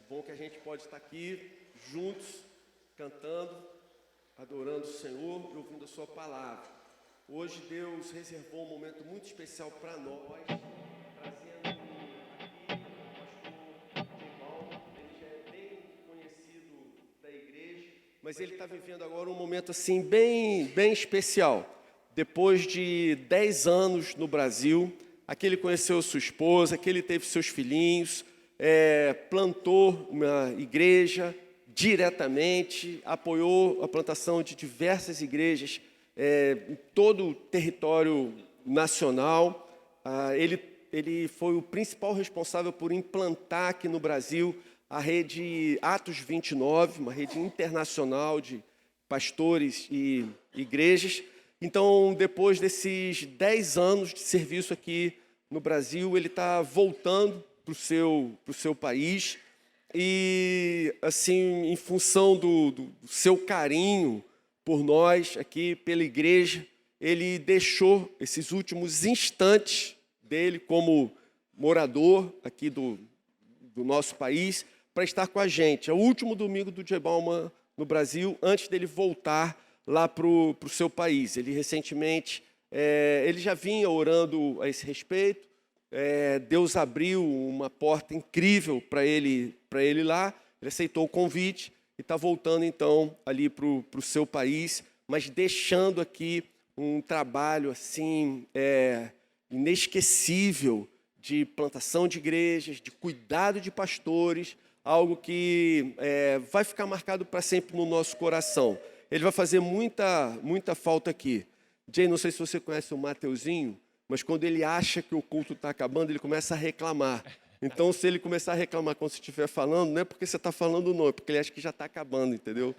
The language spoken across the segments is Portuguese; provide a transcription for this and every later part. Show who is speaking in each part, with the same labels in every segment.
Speaker 1: Bom que a gente pode estar aqui juntos, cantando, adorando o Senhor e ouvindo a sua palavra. Hoje Deus reservou um momento muito especial para nós, trazendo aqui o pastor Paulo. Ele já é bem conhecido da igreja, mas ele está vivendo agora um momento assim bem especial. Depois de 10 anos no Brasil, aqui ele conheceu sua esposa, aqui ele teve seus filhinhos, plantou uma igreja diretamente, apoiou a plantação de diversas igrejas em todo o território nacional. Ele foi o principal responsável por implantar aqui no Brasil a rede Atos 29, uma rede internacional de pastores e igrejas. Então, depois desses 10 anos de serviço aqui no Brasil, ele está voltando para o seu país e, assim, em função do seu carinho por nós aqui, pela igreja, ele deixou esses últimos instantes dele como morador aqui do nosso país para estar com a gente. É o último domingo do J. Bauman no Brasil, antes dele voltar lá para o seu país. Ele recentemente, ele já vinha orando a esse respeito. Deus abriu uma porta incrível para ele lá. Ele aceitou o convite e está voltando então ali para o seu país, mas deixando aqui um trabalho assim inesquecível de plantação de igrejas, de cuidado de pastores, algo que vai ficar marcado para sempre no nosso coração. Ele vai fazer muita falta aqui. Jay, não sei se você conhece o Mateuzinho, mas quando ele acha que o culto está acabando, ele começa a reclamar. Então, se ele começar a reclamar quando você estiver falando, não é porque você está falando não, é porque ele acha que já está acabando, entendeu?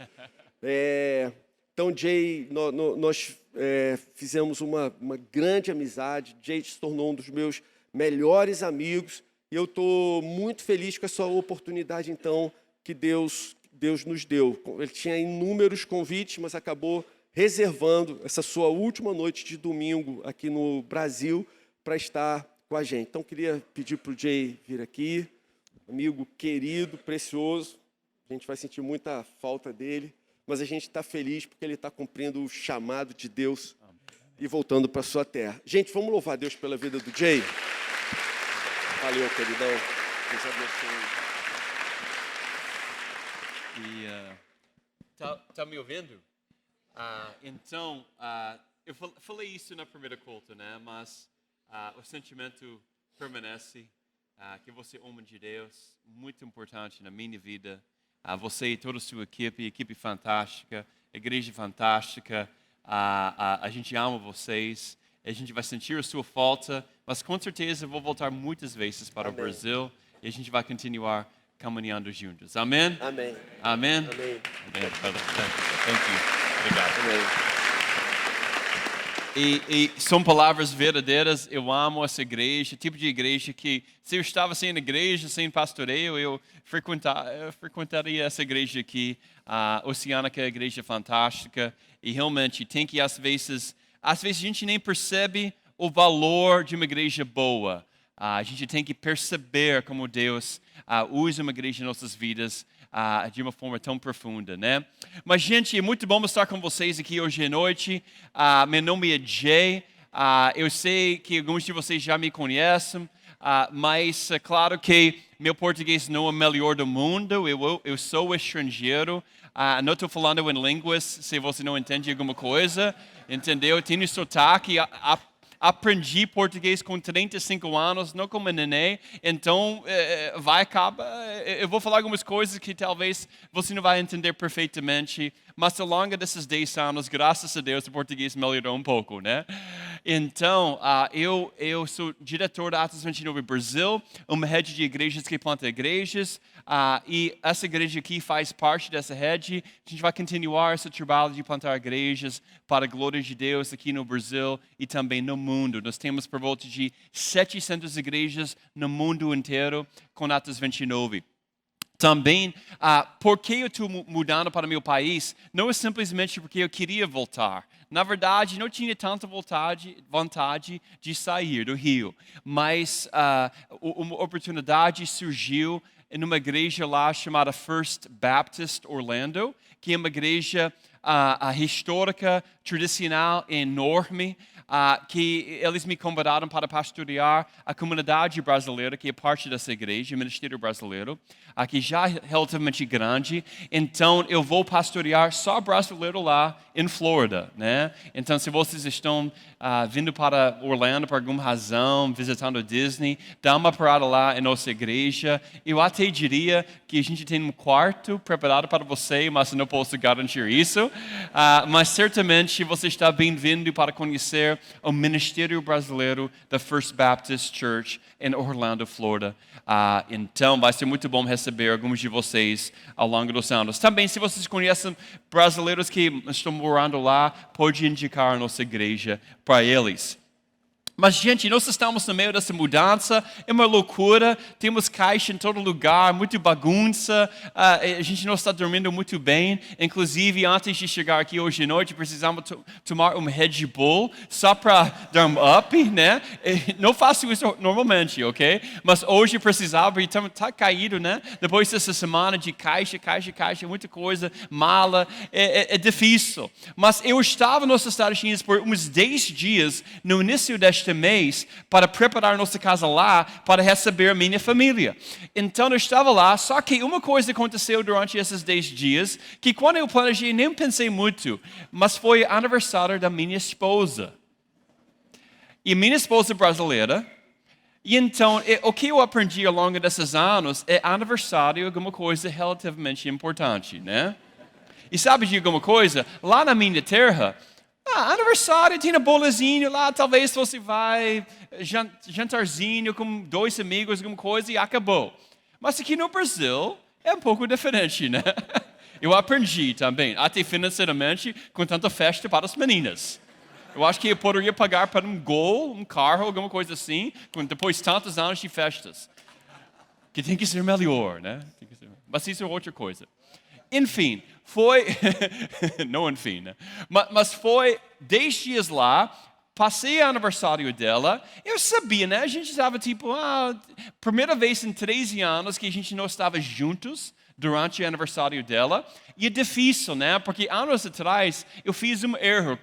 Speaker 1: Então, Jay, nós fizemos uma grande amizade. Jay se tornou um dos meus melhores amigos e eu estou muito feliz com essa oportunidade, então, que Deus nos deu. Ele tinha inúmeros convites, mas acabou reservando essa sua última noite de domingo aqui no Brasil para estar com a gente. Então, queria pedir para o Jay vir aqui, amigo querido, precioso. A gente vai sentir muita falta dele, mas a gente está feliz porque ele está cumprindo o chamado de Deus e voltando para a sua terra. Gente, vamos louvar a Deus pela vida do Jay. Valeu, queridão. Deus abençoe.
Speaker 2: Tá me ouvindo? Então, eu falei isso na primeira culto, né? Mas o sentimento permanece, que você é homem de Deus, muito importante na minha vida. Você e toda a sua equipe fantástica, igreja fantástica. A gente ama vocês. A gente vai sentir a sua falta, mas com certeza eu vou voltar muitas vezes para o Brasil e a gente vai continuar caminhando juntos. Amém?
Speaker 1: Amém.
Speaker 2: Amém?
Speaker 1: Amém.
Speaker 2: Amém. Thank you. Obrigado.
Speaker 1: Amém.
Speaker 2: E são palavras verdadeiras. Eu amo essa igreja, tipo de igreja que, se eu estava sem igreja, sem pastoreio, eu frequentaria essa igreja aqui, Oceânica, a igreja fantástica. E realmente tem que, às vezes a gente nem percebe o valor de uma igreja boa. A gente tem que perceber como Deus usa uma igreja em nossas vidas de uma forma tão profunda, né? Mas, gente, é muito bom estar com vocês aqui hoje à noite. Meu nome é Jay. Eu sei que alguns de vocês já me conhecem, mas é claro que meu português não é o melhor do mundo. Eu sou estrangeiro. Não estou falando em línguas se você não entende alguma coisa, entendeu? Tenho sotaque. Aprendi português com 35 anos, não como neném, então vai acabar. Eu vou falar algumas coisas que talvez você não vai entender perfeitamente, mas ao longo desses 10 anos, graças a Deus, o português melhorou um pouco, né? Então, eu sou diretor da Atos 29 Brasil, uma rede de igrejas que planta igrejas, e essa igreja aqui faz parte dessa rede. A gente vai continuar esse trabalho de plantar igrejas para a glória de Deus aqui no Brasil e também no mundo. Nós temos por volta de 700 igrejas no mundo inteiro com Atos 29. Também, por que eu estou mudando para o meu país? Não é simplesmente porque eu queria voltar. Na verdade, não tinha tanta vontade de sair do Rio. Mas uma oportunidade surgiu em uma igreja lá chamada First Baptist Orlando, que é uma igreja histórica, tradicional, enorme, que eles me convidaram para pastorear a comunidade brasileira, que é parte dessa igreja, o Ministério Brasileiro, que já é relativamente grande. Então, eu vou pastorear só brasileiro lá em Flórida, né? Então, se vocês estão vindo para Orlando por alguma razão, visitando a Disney, dá uma parada lá em nossa igreja. Eu até diria que a gente tem um quarto preparado para você, mas eu não posso garantir isso. Mas certamente você está bem-vindo para conhecer o Ministério Brasileiro da First Baptist Church em Orlando, Flórida. Então, vai ser muito bom receber alguns de vocês ao longo dos anos. Também, se vocês conhecem brasileiros que estão morando lá, pode indicar a nossa igreja para eles. Mas, gente, nós estamos no meio dessa mudança, é uma loucura, temos caixa em todo lugar, muita bagunça, a gente não está dormindo muito bem. Inclusive, antes de chegar aqui hoje à noite, precisamos tomar um Red Bull, só para dar um up, né? Não faço isso normalmente, ok? Mas hoje precisava, e está caído, né? Depois dessa semana de caixa, muita coisa, mala, é difícil. Mas eu estava nos Estados Unidos por uns 10 dias, no início deste mês, para preparar nossa casa lá para receber a minha família. Então eu estava lá, só que uma coisa aconteceu durante esses 10 dias, que quando eu planejei nem pensei muito, mas foi aniversário da minha esposa. E minha esposa é brasileira, e então o que eu aprendi ao longo desses anos é aniversário é alguma coisa relativamente importante, né? E sabe de alguma coisa? Lá na minha terra, aniversário, tem um bolozinho lá, talvez você vai, jantarzinho com 2 amigos, alguma coisa, e acabou. Mas aqui no Brasil, é um pouco diferente, né? Eu aprendi também, até financeiramente, com tanta festa para as meninas. Eu acho que eu poderia pagar para um Gol, um carro, alguma coisa assim, depois de tantos anos de festas. Que tem que ser melhor, né? Mas isso é outra coisa. Enfim, foi... não enfim, né? Mas foi 10 dias lá, passei o aniversário dela, eu sabia, né? A gente estava tipo, primeira vez em 13 anos que a gente não estava juntos durante o aniversário dela. E é difícil, né? Porque anos atrás eu fiz um erro.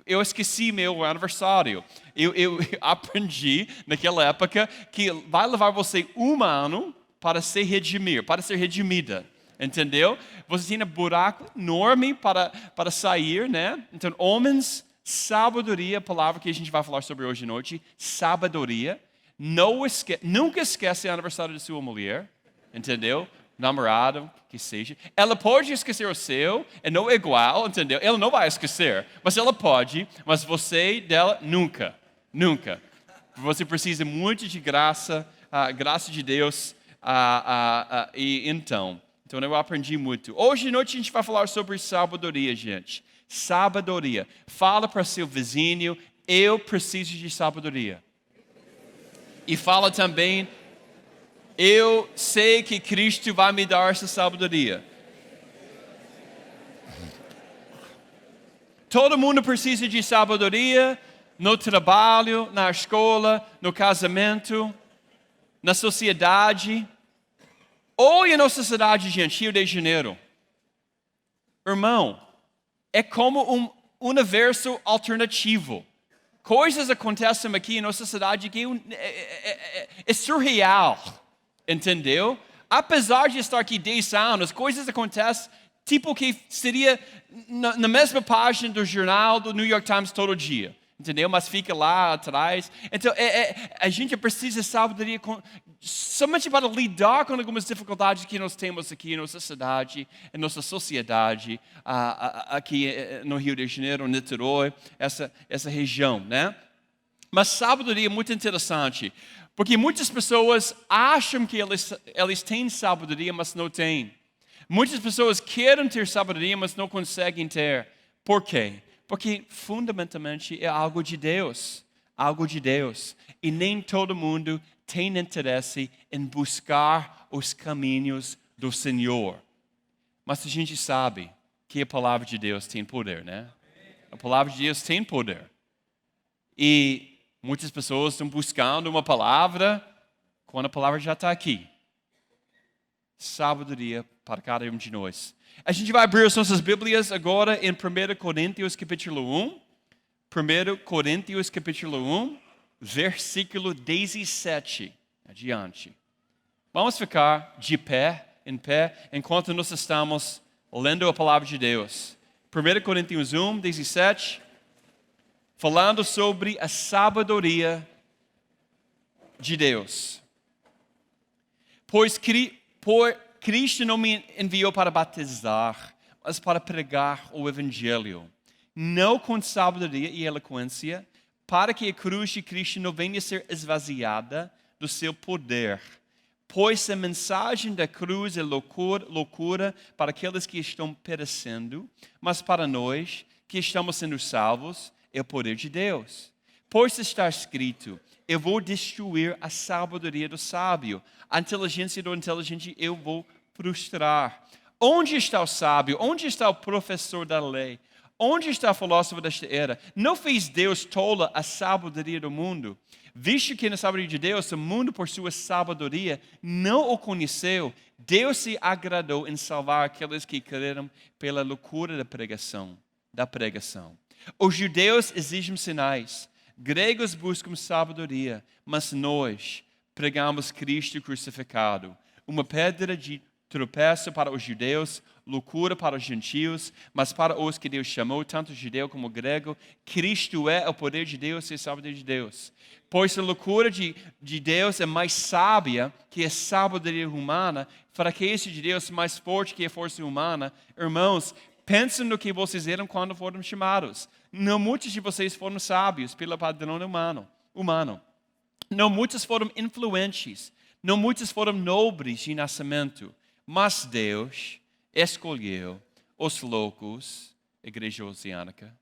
Speaker 2: Eu esqueci meu aniversário. Eu aprendi naquela época que vai levar você 1 ano para se redimir, para ser redimida. Entendeu? Você tem um buraco enorme para sair, né? Então, homens, sabedoria, palavra que a gente vai falar sobre hoje à noite, sabedoria. Nunca esquece o aniversário da sua mulher, entendeu? Namorado, que seja. Ela pode esquecer o seu, é não igual, entendeu? Ela não vai esquecer, mas ela pode, mas você dela, nunca. Você precisa muito de graça, graça de Deus, e então eu aprendi muito. Hoje à noite a gente vai falar sobre sabedoria, gente. Sabedoria. Fala para seu vizinho, eu preciso de sabedoria. E fala também, eu sei que Cristo vai me dar essa sabedoria. Todo mundo precisa de sabedoria no trabalho, na escola, no casamento, na sociedade. Olha a nossa cidade, gente, Rio de Janeiro. Irmão, é como um universo alternativo. Coisas acontecem aqui em nossa cidade que é surreal, entendeu? Apesar de estar aqui 10 anos, coisas acontecem tipo que seria na mesma página do jornal do New York Times todo dia. Entendeu? Mas fica lá atrás. Então, a gente precisa de sabedoria somente para lidar com algumas dificuldades que nós temos aqui em nossa cidade, em nossa sociedade, aqui no Rio de Janeiro, Niterói, essa região, né? Mas sabedoria é muito interessante, porque muitas pessoas acham que eles têm sabedoria, mas não têm. Muitas pessoas querem ter sabedoria, mas não conseguem ter. Por quê? Porque fundamentalmente é algo de Deus. E nem todo mundo tem interesse em buscar os caminhos do Senhor. Mas a gente sabe que a palavra de Deus tem poder, né? A palavra de Deus tem poder. E muitas pessoas estão buscando uma palavra quando a palavra já está aqui. sabedoria para cada um de nós. A gente vai abrir as nossas Bíblias agora em 1 Coríntios capítulo 1. 1 Coríntios capítulo 1, versículo 17 adiante. Vamos ficar de pé, em pé, enquanto nós estamos lendo a palavra de Deus. 1 Coríntios 1, 17, falando sobre a sabedoria de Deus. Pois Cristo não me enviou para batizar, mas para pregar o Evangelho, não com sabedoria e eloquência, para que a cruz de Cristo não venha a ser esvaziada do seu poder. Pois a mensagem da cruz é loucura para aqueles que estão perecendo, mas para nós que estamos sendo salvos é o poder de Deus. Pois está escrito: eu vou destruir a sabedoria do sábio, a inteligência do inteligente eu vou frustrar. Onde está o sábio? Onde está o professor da lei? Onde está o filósofo desta era? Não fez Deus tola a sabedoria do mundo? Visto que na sabedoria de Deus, o mundo por sua sabedoria não o conheceu, Deus se agradou em salvar aqueles que creram pela loucura da pregação. Os judeus exigem sinais, gregos buscam sabedoria, mas nós pregamos Cristo crucificado, uma pedra de tropeço para os judeus, loucura para os gentios, mas para os que Deus chamou, tanto judeu como grego, Cristo é o poder de Deus e a sabedoria de Deus. Pois a loucura de Deus é mais sábia que a sabedoria humana, fraqueza de Deus é mais forte que a força humana. Irmãos, pensem no que vocês eram quando foram chamados. Não muitos de vocês foram sábios pelo padrão humano. Não muitos foram influentes. Não muitos foram nobres de nascimento. Mas Deus escolheu os loucos, igreja oceânica,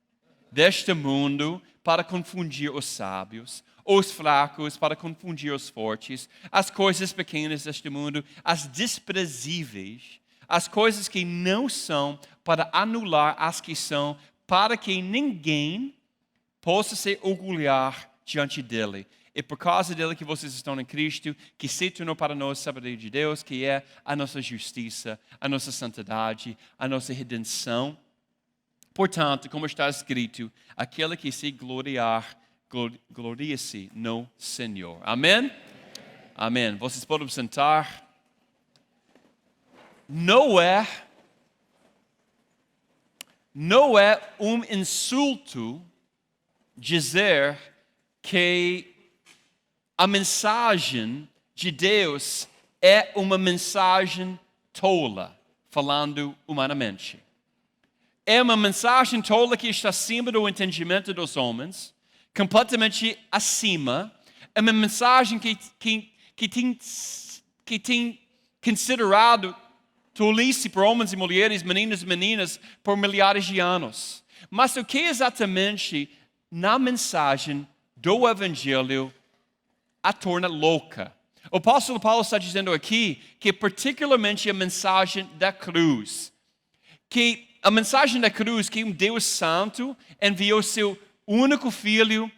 Speaker 2: deste mundo para confundir os sábios, os fracos para confundir os fortes, as coisas pequenas deste mundo, as desprezíveis, as coisas que não são, para anular as que são, para que ninguém possa se orgulhar diante dele. É por causa dele que vocês estão em Cristo, que se tornou para nós a sabedoria de Deus, que é a nossa justiça, a nossa santidade, a nossa redenção. Portanto, como está escrito, aquele que se gloriar, glorie-se no Senhor. Amém? Amém. Vocês podem sentar. Não é um insulto dizer que a mensagem de Deus é uma mensagem tola, falando humanamente. É uma mensagem tola que está acima do entendimento dos homens, completamente acima. É uma mensagem que tem considerado tolice para homens e mulheres, meninos e meninas, por milhares de anos. Mas o que exatamente na mensagem do Evangelho a torna louca? O apóstolo Paulo está dizendo aqui que particularmente a mensagem da cruz, que a mensagem da cruz, que um Deus santo enviou seu único filho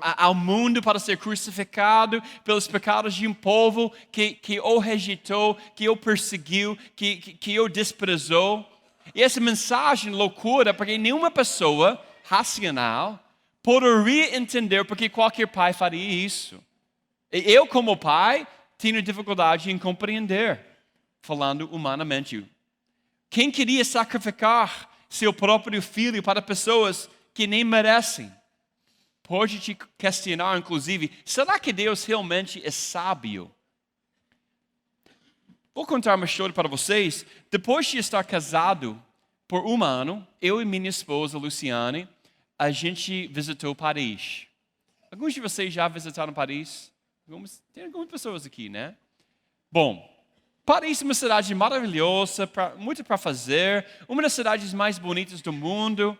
Speaker 2: ao mundo para ser crucificado pelos pecados de um povo que o rejeitou, que o perseguiu, que o desprezou. E essa mensagem loucura, porque nenhuma pessoa racional poderia entender porque qualquer pai faria isso. Eu, como pai, tenho dificuldade em compreender, falando humanamente. Quem queria sacrificar seu próprio filho para pessoas que nem merecem? Pode te questionar, inclusive, será que Deus realmente é sábio? Vou contar uma história para vocês. Depois de estar casado por um ano, eu e minha esposa, Luciane, a gente visitou Paris. Alguns de vocês já visitaram Paris? Tem algumas pessoas aqui, né? Bom, Paris é uma cidade maravilhosa, muito para fazer, uma das cidades mais bonitas do mundo.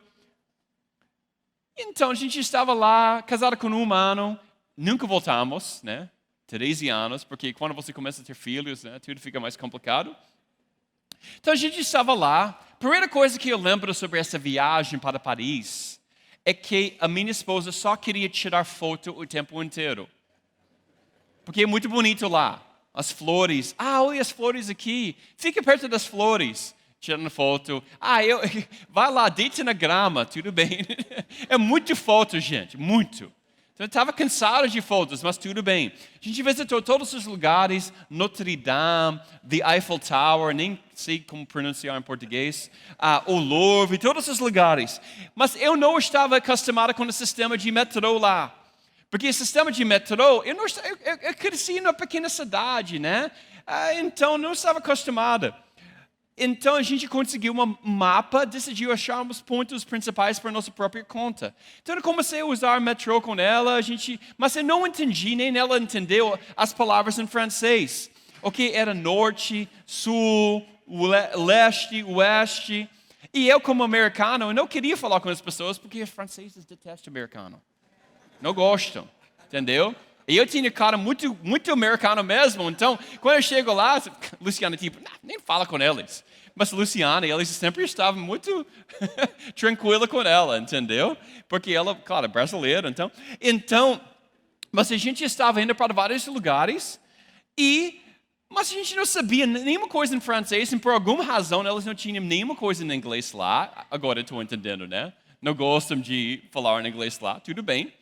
Speaker 2: Então, a gente estava lá, casado com um ano, nunca voltamos, né? 13 anos, porque quando você começa a ter filhos, né, tudo fica mais complicado. Então, a gente estava lá. A primeira coisa que eu lembro sobre essa viagem para Paris é que a minha esposa só queria tirar foto o tempo inteiro. Porque é muito bonito lá. as flores. Olha as flores aqui. Fica perto das flores. Tirando foto. Vai lá, deita na grama, tudo bem. É muito foto, gente, muito. Então, eu estava cansado de fotos, mas tudo bem. A gente visitou todos os lugares, Notre Dame, the Eiffel Tower, nem sei como pronunciar em português, o Louvre, todos os lugares. Mas eu não estava acostumado com o sistema de metrô lá. Porque o sistema de metrô, eu cresci numa pequena cidade, né? Então, não estava acostumado. Então a gente conseguiu um mapa, decidiu achar os pontos principais para nossa própria conta. Então eu comecei a usar o metrô com ela, mas eu não entendi, nem ela entendeu as palavras em francês. Era norte, sul, leste, oeste. E eu, como americano, eu não queria falar com as pessoas porque os franceses detestam americano. Não gostam, entendeu? E eu tinha cara muito, muito americano mesmo. Então, quando eu chego lá, Luciana, nem fala com eles. Mas Luciana, eles sempre estavam muito tranquila com ela, entendeu? Porque ela, claro, é brasileira. Então, mas a gente estava indo para vários lugares, mas a gente não sabia nenhuma coisa em francês, e por alguma razão eles não tinham nenhuma coisa em inglês lá. Agora eu estou entendendo, né? Não gostam de falar em inglês lá, tudo bem.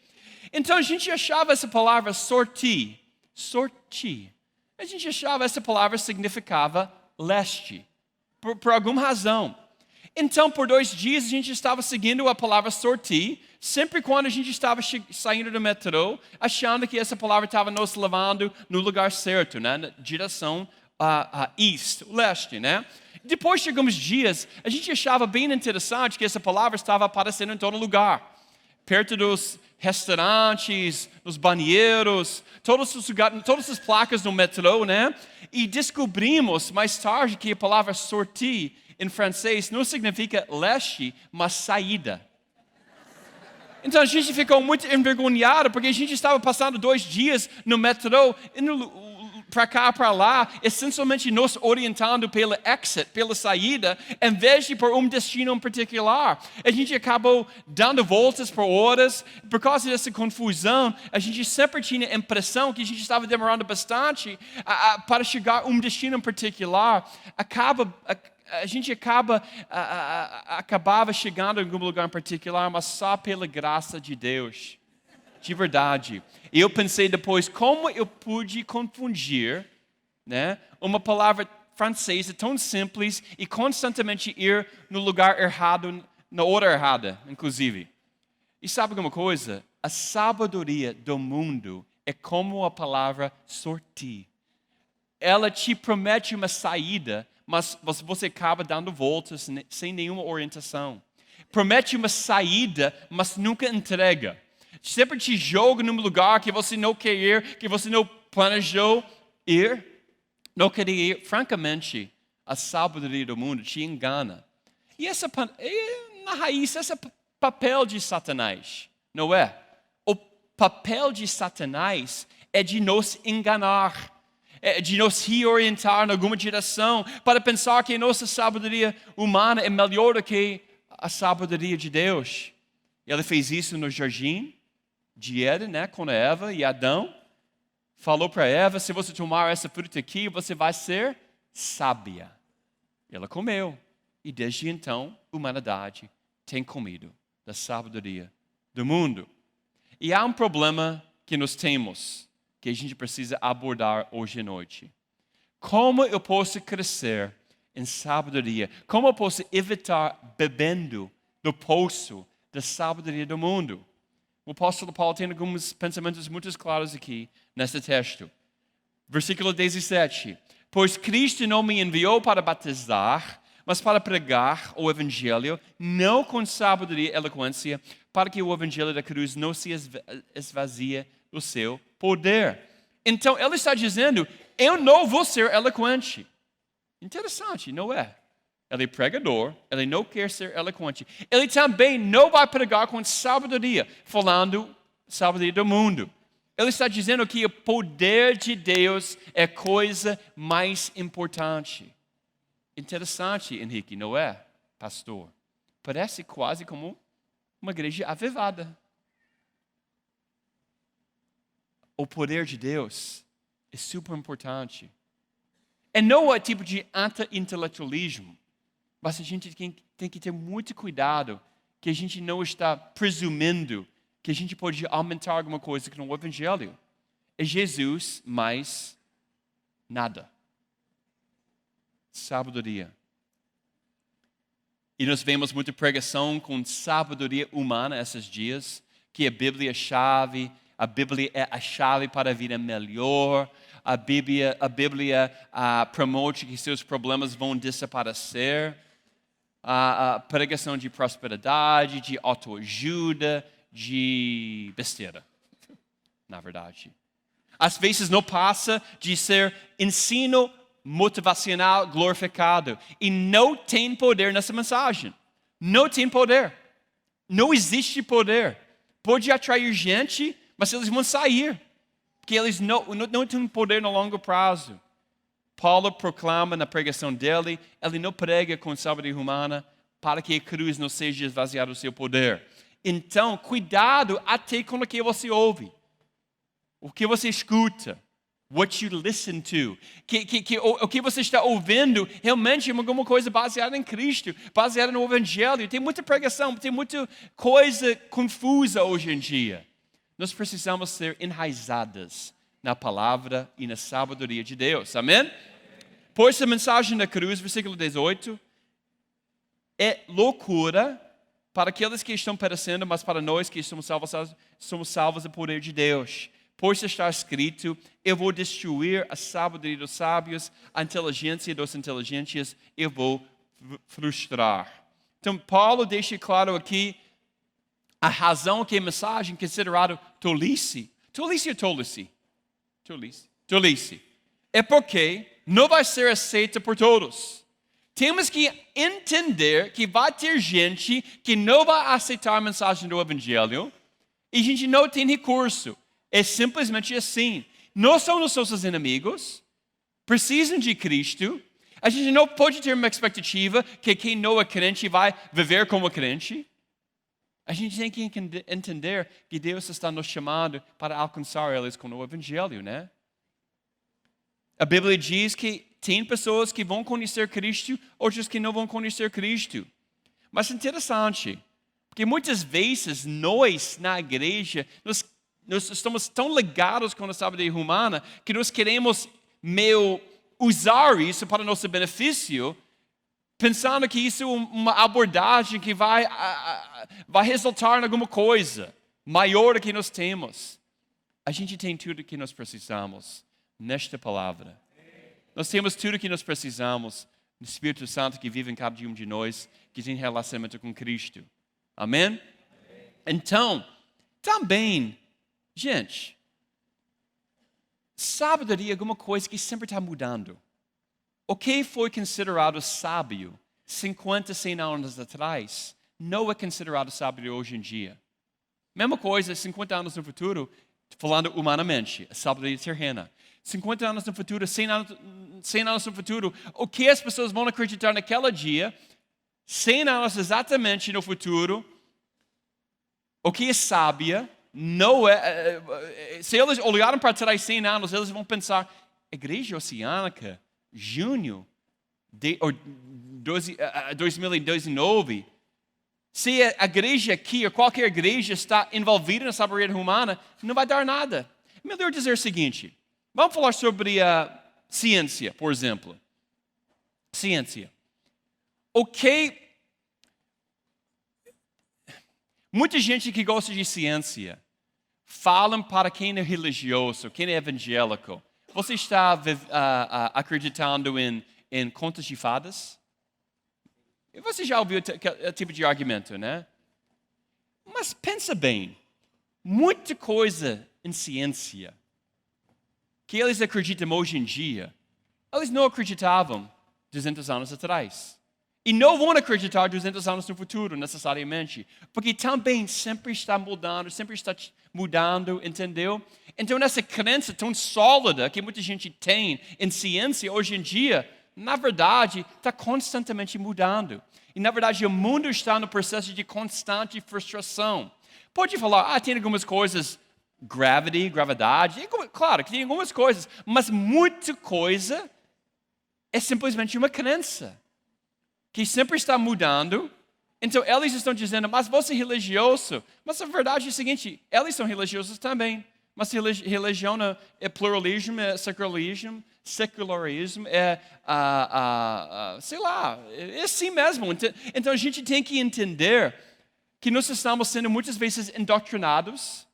Speaker 2: Então a gente achava essa palavra sortir. A gente achava essa palavra significava leste, por alguma razão. Então por 2 dias a gente estava seguindo a palavra sortir, sempre quando a gente estava saindo do metrô, achando que essa palavra estava nos levando no lugar certo, né? Na direção east, leste, né? Depois chegamos dias, a gente achava bem interessante que essa palavra estava aparecendo em todo lugar. Perto dos restaurantes, nos banheiros, todas as placas no metrô, né? E descobrimos mais tarde que a palavra sortir em francês não significa leste, mas saída. Então a gente ficou muito envergonhado porque a gente estava passando 2 dias no metrô, para cá, para lá, essencialmente nos orientando pela exit, pela saída, em vez de por um destino em particular. A gente acabou dando voltas por horas. Por causa dessa confusão, a gente sempre tinha a impressão que a gente estava demorando bastante para chegar a um destino em particular. A gente acabava chegando em algum lugar em particular, mas só pela graça de Deus. De verdade. E eu pensei depois, como eu pude confundir, né, uma palavra francesa tão simples e constantemente ir no lugar errado, na hora errada, inclusive. E sabe alguma coisa? A sabedoria do mundo é como a palavra sortir. Ela te promete uma saída, mas você acaba dando voltas sem nenhuma orientação. Promete uma saída, mas nunca entrega. Sempre te joga num lugar que você não quer ir, que você não planejou ir, não queria ir. Francamente, a sabedoria do mundo te engana. E na raiz, esse é o papel de Satanás, não é? O papel de Satanás é de nos enganar, é de nos reorientar em alguma direção, para pensar que a nossa sabedoria humana é melhor do que a sabedoria de Deus. Ele fez isso no jardim de Éden, né, com Eva e Adão. Falou para Eva, se você tomar essa fruta aqui, você vai ser sábia. Ela comeu. E desde então, a humanidade tem comido da sabedoria do mundo. E há um problema que nós temos, que a gente precisa abordar hoje à noite. Como eu posso crescer em sabedoria? Como eu posso evitar bebendo do poço da sabedoria do mundo? O apóstolo Paulo tem alguns pensamentos muito claros aqui nesse texto. Versículo 17. Pois Cristo não me enviou para batizar, mas para pregar o evangelho, não com sabedoria e eloquência, para que o evangelho da cruz não se esvazie do seu poder. Então, ele está dizendo, eu não vou ser eloquente. Interessante, não é? Ele é pregador, ele não quer ser eloquente. Ele também não vai pregar com sabedoria, falando sabedoria do mundo. Ele está dizendo que o poder de Deus é a coisa mais importante. Interessante, Henrique, não é, pastor? Parece quase como uma igreja avivada. O poder de Deus É super importante. E não é tipo de anti-intelectualismo, mas a gente tem que ter muito cuidado que a gente não está presumindo que a gente pode aumentar alguma coisa que no Evangelho é Jesus mais nada. Sabedoria. E nós vemos muita pregação com sabedoria humana esses dias, que a Bíblia é a chave para a vida melhor. A Bíblia promove que seus problemas vão desaparecer. A pregação de prosperidade, de autoajuda, de besteira, na verdade. Às vezes não passa de ser ensino motivacional glorificado. E não tem poder nessa mensagem. Não tem poder. Não existe poder. Pode atrair gente, mas eles vão sair. Porque eles não têm poder no longo prazo. Paulo proclama na pregação dele, ele não prega com sabedoria humana para que a cruz não seja esvaziada do seu poder. Então, cuidado até com o que você ouve. O que você escuta. What you listen to. O que você está ouvindo realmente é alguma coisa baseada em Cristo, baseada no Evangelho. Tem muita pregação, tem muita coisa confusa hoje em dia. Nós precisamos ser enraizadas na palavra e na sabedoria de Deus. Amém? Por essa mensagem da cruz, versículo 18, é loucura para aqueles que estão perecendo, mas para nós que somos salvos do poder de Deus. Pois está escrito, eu vou destruir a sabedoria dos sábios, a inteligência dos inteligentes eu vou frustrar. Então, Paulo deixa claro aqui a razão que a mensagem é considerada tolice. Tolice ou tolice? Tolice. É porque não vai ser aceita por todos. Temos que entender que vai ter gente que não vai aceitar a mensagem do Evangelho e a gente não tem recurso. É simplesmente assim. Não são os nossos inimigos, precisam de Cristo. A gente não pode ter uma expectativa que quem não é crente vai viver como crente. A gente tem que entender que Deus está nos chamando para alcançar eles com o Evangelho, né? A Bíblia diz que tem pessoas que vão conhecer Cristo, outras que não vão conhecer Cristo. Mas é interessante, porque muitas vezes nós, na igreja, nós estamos tão ligados com a sabedoria humana que nós queremos usar isso para nosso benefício, pensando que isso é uma abordagem que vai resultar em alguma coisa maior do que nós temos. A gente tem tudo o que nós precisamos nesta palavra. Nós temos tudo o que nós precisamos no Espírito Santo que vive em cada um de nós, que tem relacionamento com Cristo. Amém? Então, também, gente, sabedoria é alguma coisa que sempre está mudando. O que foi considerado sábio 50, 100 anos atrás, não é considerado sábio hoje em dia. Mesma coisa, 50 anos no futuro, falando humanamente, a sabedoria terrena. 50 anos no futuro, 100 anos no futuro, o que as pessoas vão acreditar naquele dia, 100 anos exatamente no futuro, o que é sábia, não é, se eles olharem para trás 100 anos, eles vão pensar, Igreja Oceânica, junho de 2019, se a igreja aqui, ou qualquer igreja está envolvida na sabedoria humana, não vai dar nada. Melhor dizer o seguinte, vamos falar sobre a ciência, por exemplo. Ciência. Muita gente que gosta de ciência falam para quem é religioso, quem é evangélico. Você está acreditando em contos de fadas? Você já ouviu esse tipo de argumento, né? Mas pensa bem, muita coisa em ciência que eles acreditam hoje em dia, eles não acreditavam 200 anos atrás. E não vão acreditar 200 anos no futuro, necessariamente. Porque também sempre está mudando, entendeu? Então, essa crença tão sólida que muita gente tem em ciência hoje em dia, na verdade, está constantemente mudando. E, na verdade, o mundo está no processo de constante frustração. Pode falar, tem algumas coisas gravidade. Claro que tem algumas coisas, mas muita coisa é simplesmente uma crença que sempre está mudando. Então, eles estão dizendo, mas você é religioso. Mas a verdade é a seguinte, eles são religiosos também. Mas religião é pluralismo, é secularismo, sei lá, é assim mesmo. Então, a gente tem que entender que nós estamos sendo muitas vezes indoctrinados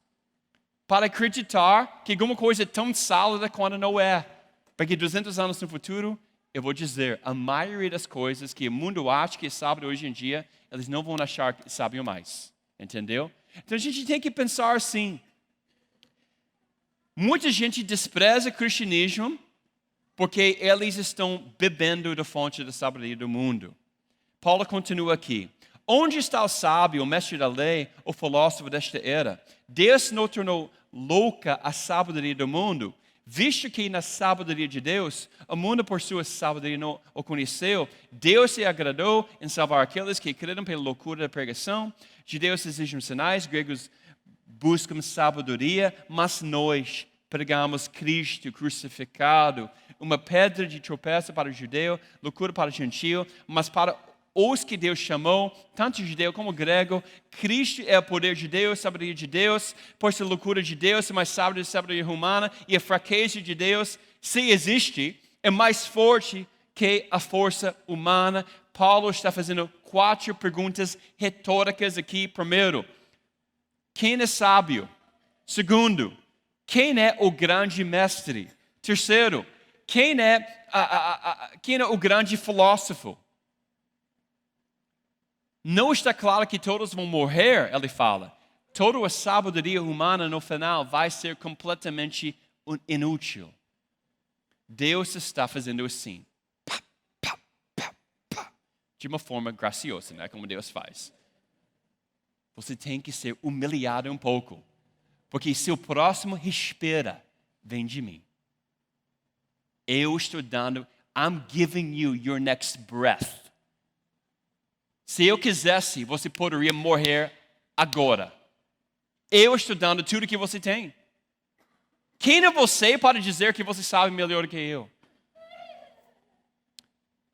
Speaker 2: para acreditar que alguma coisa é tão sólida quando não é. Porque 200 anos no futuro, eu vou dizer, a maioria das coisas que o mundo acha que sabe hoje em dia, eles não vão achar que sabem mais. Entendeu? Então a gente tem que pensar assim. Muita gente despreza o cristianismo porque eles estão bebendo da fonte da sabedoria do mundo. Paulo continua aqui. Onde está o sábio, o mestre da lei, o filósofo desta era? Deus não tornou louca a sabedoria do mundo, visto que na sabedoria de Deus, o mundo por sua sabedoria não o conheceu. Deus se agradou em salvar aqueles que creram pela loucura da pregação. Judeus exigem sinais, gregos buscam sabedoria, mas nós pregamos Cristo crucificado, uma pedra de tropeço para o judeu, loucura para o gentio, mas para os que Deus chamou, tanto judeu como grego, Cristo é o poder de Deus, a sabedoria de Deus, por ser loucura de Deus, é mais sábio da sabedoria humana, e a fraqueza de Deus, se existe, é mais forte que a força humana. Paulo está fazendo 4 perguntas retóricas aqui. Primeiro, quem é sábio? Segundo, quem é o grande mestre? Terceiro, quem é o grande filósofo? Não está claro que todos vão morrer, ele fala. Toda a sabedoria humana no final vai ser completamente inútil. Deus está fazendo assim. De uma forma graciosa, né? Como Deus faz. Você tem que ser humilhado um pouco. Porque se o próximo respira, vem de mim. Eu estou dando, I'm giving you your next breath. Se eu quisesse, você poderia morrer agora. Eu estou dando tudo que você tem. Quem é você para dizer que você sabe melhor que eu?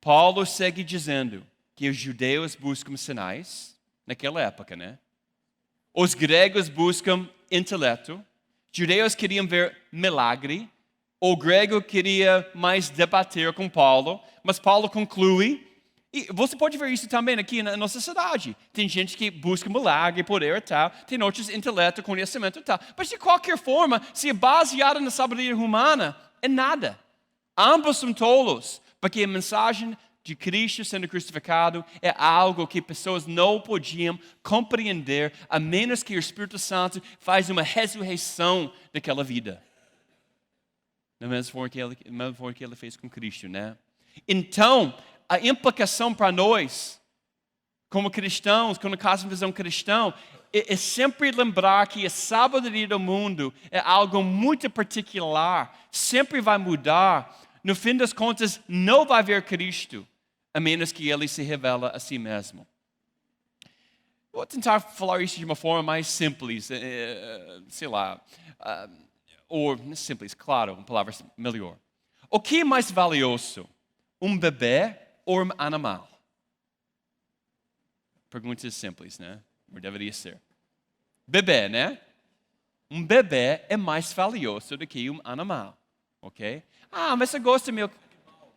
Speaker 2: Paulo segue dizendo que os judeus buscam sinais, naquela época, né? Os gregos buscam intelecto. Judeus queriam ver milagre. O grego queria mais debater com Paulo. Mas Paulo conclui. E você pode ver isso também aqui na nossa cidade. Tem gente que busca milagre, poder e tal. Tem outros intelecto, conhecimento e tal. Mas de qualquer forma, se é baseado na sabedoria humana, é nada. Ambos são tolos. Porque a mensagem de Cristo sendo crucificado é algo que pessoas não podiam compreender, a menos que o Espírito Santo faz uma ressurreição daquela vida. Da mesma forma que ele fez com Cristo, né? Então, a implicação para nós, como cristãos, quando nós uma visão cristã, é sempre lembrar que a sabedoria do mundo é algo muito particular, sempre vai mudar. No fim das contas, não vai haver Cristo, a menos que Ele se revela a si mesmo. Vou tentar falar isso de uma forma mais simples, sei lá, ou simples, claro, uma palavra melhor. O que é mais valioso, um bebê ou um animal? Pergunta simples, né? Ou deveria ser. Bebê, né? Um bebê é mais valioso do que um animal, ok? Ah, mas você gosta do meu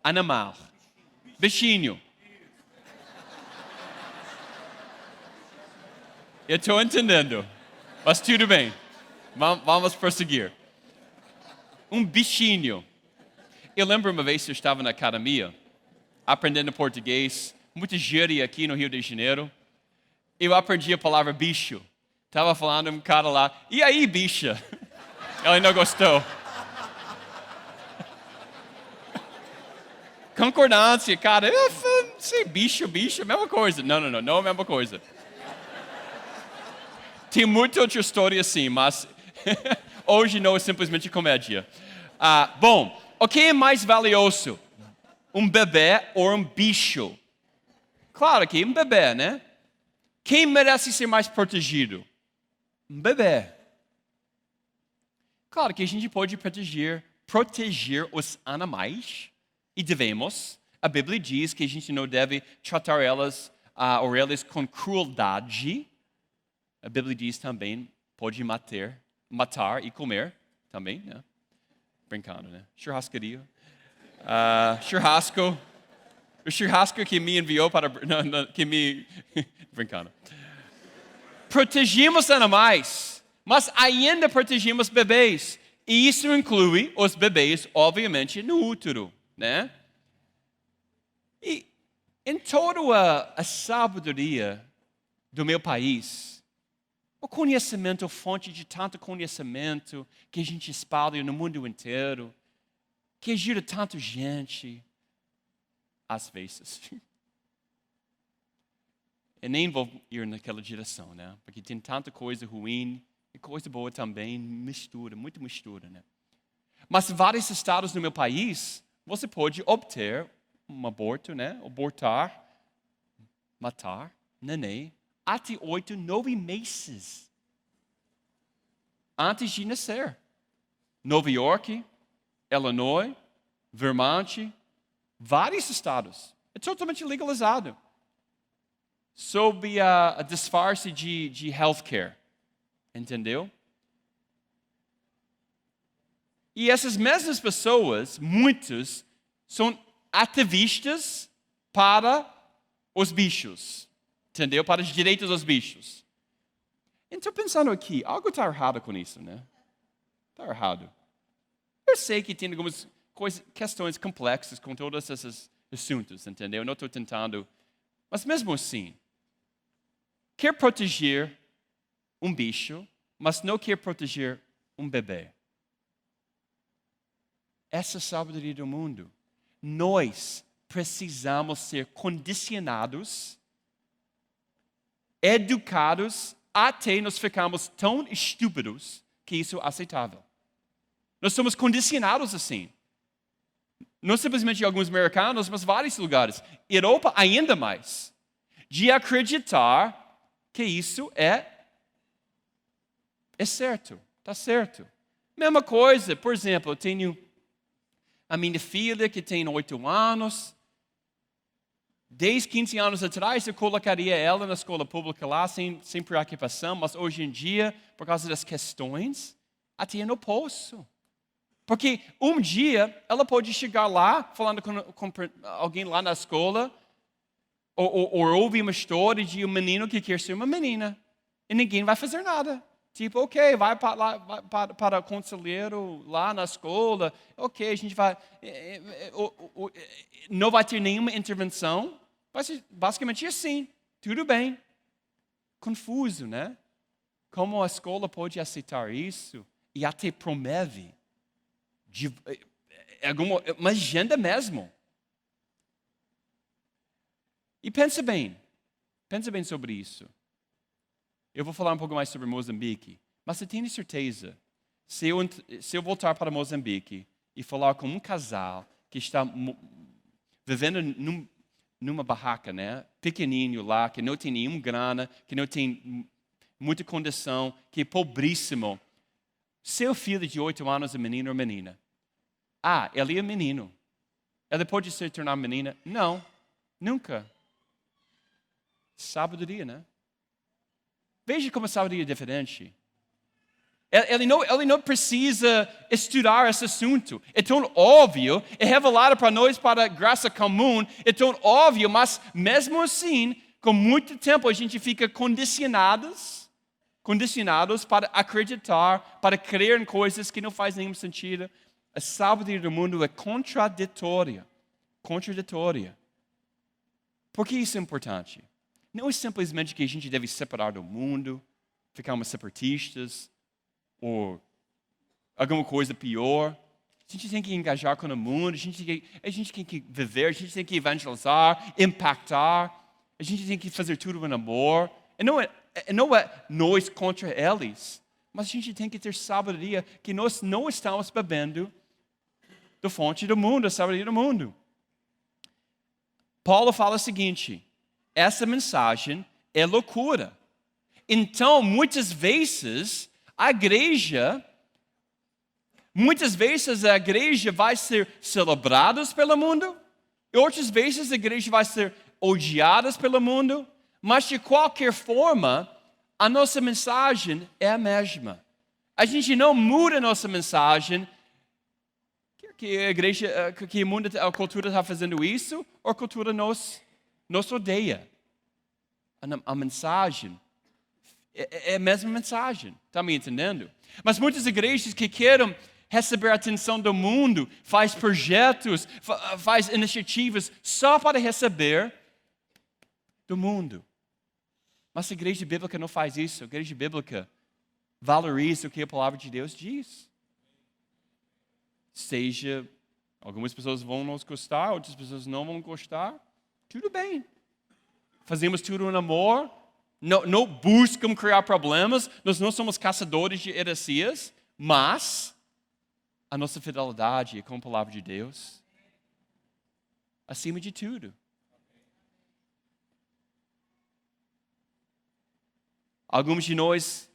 Speaker 2: animal. Bichinho. Eu estou entendendo. Mas tudo bem. Vamos prosseguir. Um bichinho. Eu lembro uma vez que eu estava na academia, aprendendo português, muita gíria aqui no Rio de Janeiro. Eu aprendi a palavra bicho. Estava falando um cara lá, e aí, bicha? Ela não gostou. Concordância, cara, sei, bicho, mesma coisa. Não é a mesma coisa. Tem muita outra história assim, mas hoje não é simplesmente comédia. Bom, o que é mais valioso? Um bebê ou um bicho? Claro que é um bebê, né? Quem merece ser mais protegido? Um bebê. Claro que a gente pode proteger os animais, e devemos. A Bíblia diz que a gente não deve tratar elas com crueldade. A Bíblia diz também, pode matar e comer também, né? Brincando, né? Churrascaria. Churrasco. O churrasco que me enviou para... Não, que me... Brincando. Protegemos animais, mas ainda protegemos bebês. E isso inclui os bebês, obviamente, no útero, né? E em toda a sabedoria do meu país, o conhecimento, a fonte de tanto conhecimento que a gente espalha no mundo inteiro, que ajuda tanta gente, às vezes. Eu nem vou ir naquela direção, né? Porque tem tanta coisa ruim e coisa boa também, muita mistura, né? Mas em vários estados no meu país, você pode obter um aborto, né? Abortar, matar, neném, até 8, 9 meses antes de nascer. Nova York, Illinois, Vermont, vários estados. É totalmente legalizado. Sob a disfarce de healthcare. Entendeu? E essas mesmas pessoas, muitos, são ativistas para os bichos. Entendeu? Para os direitos dos bichos. Então, pensando aqui, algo está errado com isso, né? Está errado. Eu sei que tem algumas questões complexas com todos esses assuntos, entendeu? Não estou tentando... Mas mesmo assim, quer proteger um bicho, mas não quer proteger um bebê. Essa é a sabedoria do mundo. Nós precisamos ser condicionados, educados, até nós ficamos tão estúpidos que isso é aceitável. Nós somos condicionados assim. Não simplesmente em alguns americanos, mas vários lugares. Europa ainda mais. De acreditar que isso é certo, está certo. Mesma coisa, por exemplo, eu tenho a minha filha que tem 8 anos. 10, 15 anos atrás, eu colocaria ela na escola pública lá, sem preocupação, mas hoje em dia, por causa das questões, até eu não posso. Porque um dia, ela pode chegar lá, falando com alguém lá na escola, ou ouvir uma história de um menino que quer ser uma menina, e ninguém vai fazer nada. Tipo, ok, vai para o conselheiro lá na escola, ok, a gente vai... Não vai ter nenhuma intervenção, vai ser basicamente assim, tudo bem. Confuso, né? Como a escola pode aceitar isso e até promove uma agenda mesmo. E pensa bem sobre isso. Eu vou falar um pouco mais sobre Moçambique, mas você tem certeza, se eu voltar para Moçambique e falar com um casal que está vivendo numa barraca, né, pequenininho lá, que não tem nenhuma grana, que não tem muita condição, que é pobríssimo, seu filho de 8 anos é menino ou menina? Ele é menino. Ela pode se tornar menina? Não, nunca. Sabedoria, né? Veja como a sabedoria é diferente. Ele não precisa estudar esse assunto. É tão óbvio, é revelado para nós para a graça comum, é tão óbvio, mas mesmo assim, com muito tempo a gente fica condicionados para acreditar, para crer em coisas que não fazem nenhum sentido. A sabedoria do mundo é contraditória. Por que isso é importante? Não é simplesmente que a gente deve separar do mundo, ficarmos separatistas, ou alguma coisa pior. A gente tem que engajar com o mundo, a gente tem que viver, a gente tem que evangelizar, impactar, a gente tem que fazer tudo em amor. E não é nós contra eles, mas a gente tem que ter sabedoria que nós não estamos bebendo da fonte do mundo, da sabedoria do mundo. Paulo fala o seguinte: essa mensagem é loucura. Então, muitas vezes, a igreja Muitas vezes a igreja vai ser celebrada pelo mundo, e outras vezes a igreja vai ser odiada pelo mundo, mas de qualquer forma, a nossa mensagem é a mesma. A gente não muda a nossa mensagem, que a igreja, que o mundo, a cultura está fazendo isso, ou a cultura nos odeia. A mensagem é a mesma mensagem, está me entendendo? Mas muitas igrejas que querem receber a atenção do mundo, faz projetos, faz iniciativas só para receber do mundo. Mas a igreja bíblica não faz isso. A igreja bíblica valoriza o que a palavra de Deus diz. Seja, algumas pessoas vão nos gostar, outras pessoas não vão gostar, tudo bem. Fazemos tudo em amor, não buscamos criar problemas, nós não somos caçadores de heresias, mas a nossa fidelidade é com a palavra de Deus, acima de tudo. Alguns de nós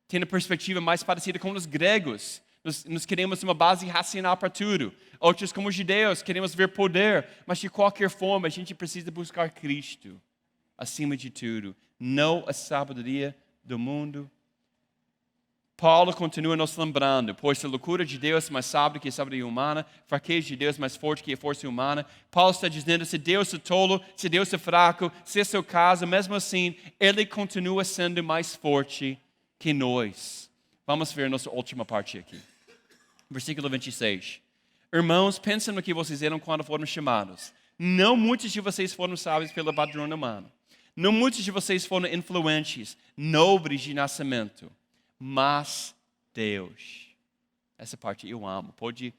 Speaker 2: têm a perspectiva mais parecida com os gregos. Nós queremos uma base racional para tudo. Outros, como os judeus, queremos ver poder. Mas, de qualquer forma, a gente precisa buscar Cristo acima de tudo. Não a sabedoria do mundo. Paulo continua nos lembrando, pois a loucura de Deus é mais sábia que a sabedoria humana, a fraqueza de Deus é mais forte que a força humana. Paulo está dizendo, se Deus é tolo, se Deus é fraco, se esse é o caso, mesmo assim, Ele continua sendo mais forte que nós. Vamos ver a nossa última parte aqui. Versículo 26. Irmãos, pensem no que vocês eram quando foram chamados. Não muitos de vocês foram sábios pelo padrão humano. Não muitos de vocês foram influentes, nobres de nascimento. Mas Deus. Essa parte eu amo. Pode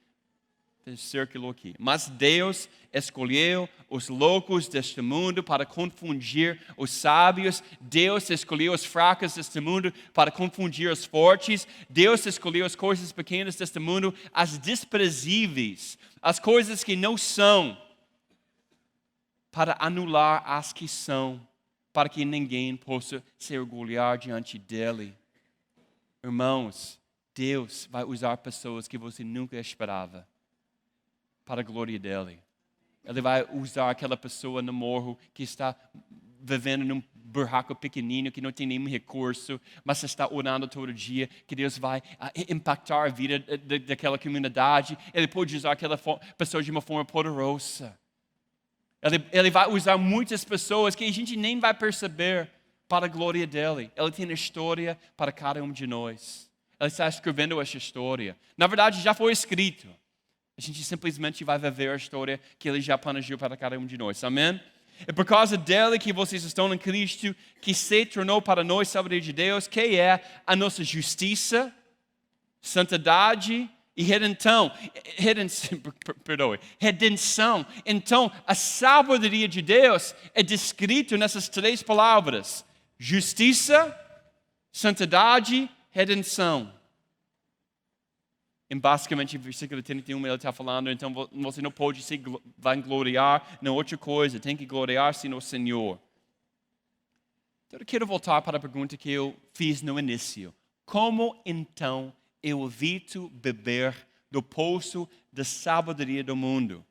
Speaker 2: ter círculo aqui. Mas Deus escolheu os loucos deste mundo para confundir os sábios. Deus escolheu os fracos deste mundo para confundir os fortes. Deus escolheu as coisas pequenas deste mundo, as desprezíveis, as coisas que não são, para anular as que são, para que ninguém possa se orgulhar diante dele. Irmãos, Deus vai usar pessoas que você nunca esperava para a glória dele. Ele vai usar aquela pessoa no morro que está vivendo num burraco pequenino, que não tem nenhum recurso, mas está orando todo dia, que Deus vai impactar a vida daquela comunidade. Ele pode usar aquela pessoa de uma forma poderosa. Ele vai usar muitas pessoas que a gente nem vai perceber para a glória dele. Ele tem a história para cada um de nós. Ele está escrevendo essa história. Na verdade, já foi escrito. A gente simplesmente vai viver a história que ele já planejou para cada um de nós. Amém? É por causa dele que vocês estão em Cristo, que se tornou para nós sabedoria de Deus, que é a nossa justiça, santidade e redenção. Então, a sabedoria de Deus é descrita nessas três palavras: justiça, santidade, redenção. E basicamente, no versículo 31, ele está falando, então você não pode se vangloriar em outra coisa, tem que gloriar-se no Senhor. Então, eu quero voltar para a pergunta que eu fiz no início. Como, então, eu evito beber do poço da sabedoria do mundo?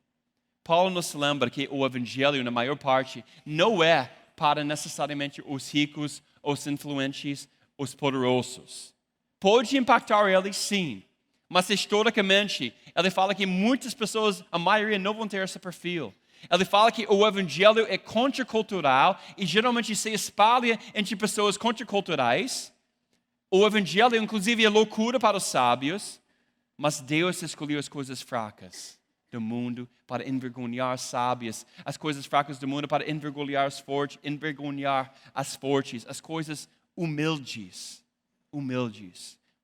Speaker 2: Paulo nos lembra que o Evangelho, na maior parte, não é para necessariamente os ricos, os influentes, os poderosos. Pode impactar eles, sim. Mas historicamente, ele fala que muitas pessoas, a maioria, não vão ter esse perfil. Ele fala que o evangelho é contracultural e geralmente se espalha entre pessoas contraculturais. O evangelho, inclusive, é loucura para os sábios, mas Deus escolheu as coisas fracas do mundo para envergonhar os sábios, as coisas fracas do mundo para envergonhar as fortes, as coisas humildes,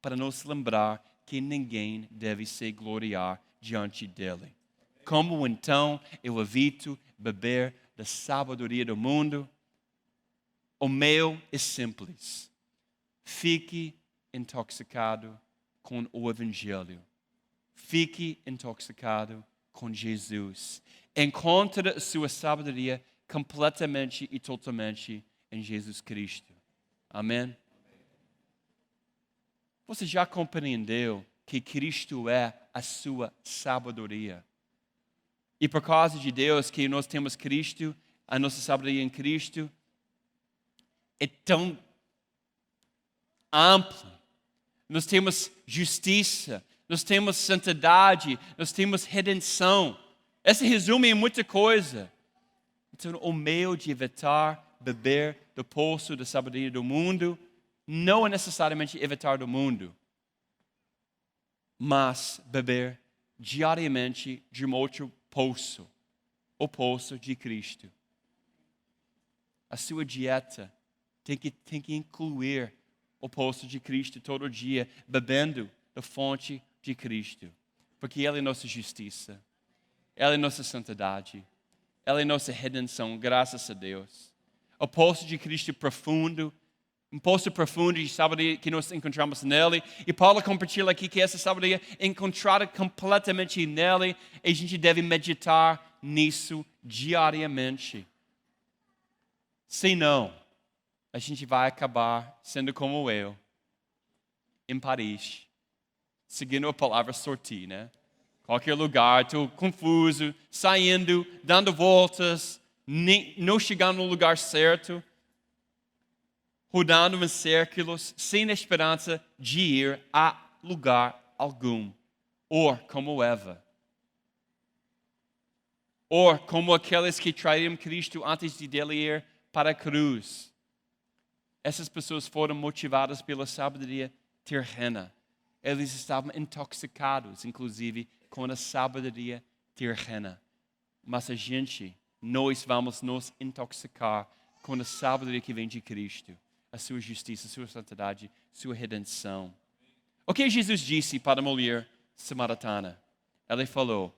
Speaker 2: para nos lembrar que ninguém deve se gloriar diante dele. Como então eu evito beber da sabedoria do mundo? O meu é simples. Fique intoxicado com o Evangelho. Fique intoxicado com Jesus. Encontre a sua sabedoria completamente e totalmente em Jesus Cristo. Amém? Você já compreendeu que Cristo é a sua sabedoria. E por causa de Deus que nós temos Cristo, a nossa sabedoria em Cristo é tão ampla. Nós temos justiça, nós temos santidade, nós temos redenção. Esse resume em muita coisa. Então, o meio de evitar beber do poço da sabedoria do mundo não é necessariamente evitar do mundo, mas beber diariamente de um outro poço, o poço de Cristo. A sua dieta tem que incluir o poço de Cristo todo dia, bebendo da fonte de Cristo, porque Ele é nossa justiça, Ele é nossa santidade, Ele é nossa redenção, graças a Deus. O poço de Cristo é profundo, um poço profundo de sabedoria que nós encontramos nele. E Paulo compartilha aqui que essa sabedoria é encontrada completamente nele e a gente deve meditar nisso diariamente. Senão, a gente vai acabar sendo como eu, em Paris, seguindo a palavra sortir, né? Qualquer lugar, estou confuso, saindo, dando voltas, não chegando no lugar certo, rodando em círculos, sem esperança de ir a lugar algum. Ou como Eva. Ou como aqueles que traíram Cristo antes de dele ir para a cruz. Essas pessoas foram motivadas pela sabedoria terrena. Eles estavam intoxicados, inclusive, com a sabedoria terrena. Mas a gente, nós vamos nos intoxicar com a sabedoria que vem de Cristo. A sua justiça, a sua santidade, a sua redenção. O que Jesus disse para a mulher samaritana? Ele falou,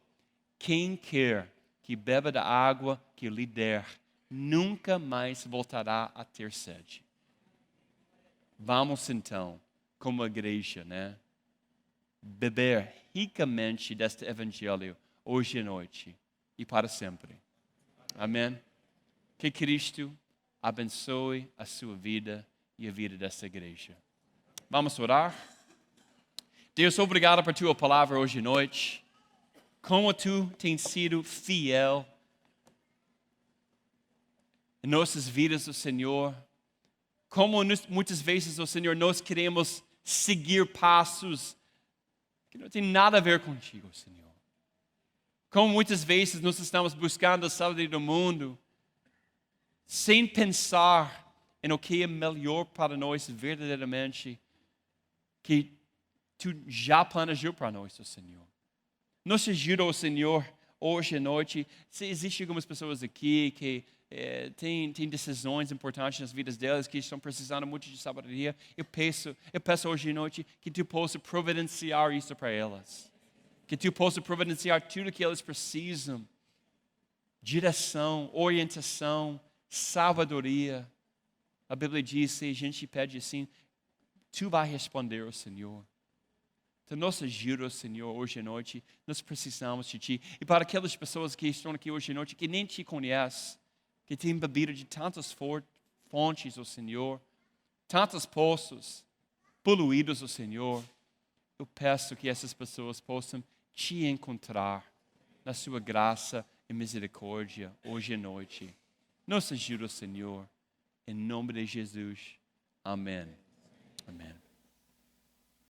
Speaker 2: quem quer que beba da água que lhe der, nunca mais voltará a ter sede. Vamos então, como igreja, né? Beber ricamente deste evangelho hoje à noite e para sempre. Amém? Que Cristo abençoe a sua vida e a vida desta igreja. Vamos orar? Deus, obrigado por tua palavra hoje à noite. Como tu tens sido fiel em nossas vidas, o Senhor. Como muitas vezes, Senhor, nós queremos seguir passos que não tem nada a ver contigo, Senhor. Como muitas vezes nós estamos buscando a sabedoria do mundo, sem pensar em o que é melhor para nós verdadeiramente, que tu já planejou para nós, Senhor. Nos ajuda, Senhor, hoje à noite. Se existem algumas pessoas aqui que tem decisões importantes nas vidas delas, que estão precisando muito de sabedoria, eu peço hoje à noite que tu possa providenciar isso para elas. Que tu possa providenciar tudo que elas precisam. Direção, orientação, sabedoria. A Bíblia diz, se a gente pede assim, tu vai responder, Senhor. Então, nos ajuda, Senhor, hoje à noite. Nós precisamos de Ti. E para aquelas pessoas que estão aqui hoje à noite, que nem Te conhecem, que têm bebido de tantas fontes, Senhor, tantos poços poluídos, Senhor, eu peço que essas pessoas possam Te encontrar na Sua graça e misericórdia hoje à noite. Nos ajuda, Senhor, em nome de Jesus. Amém. Amém.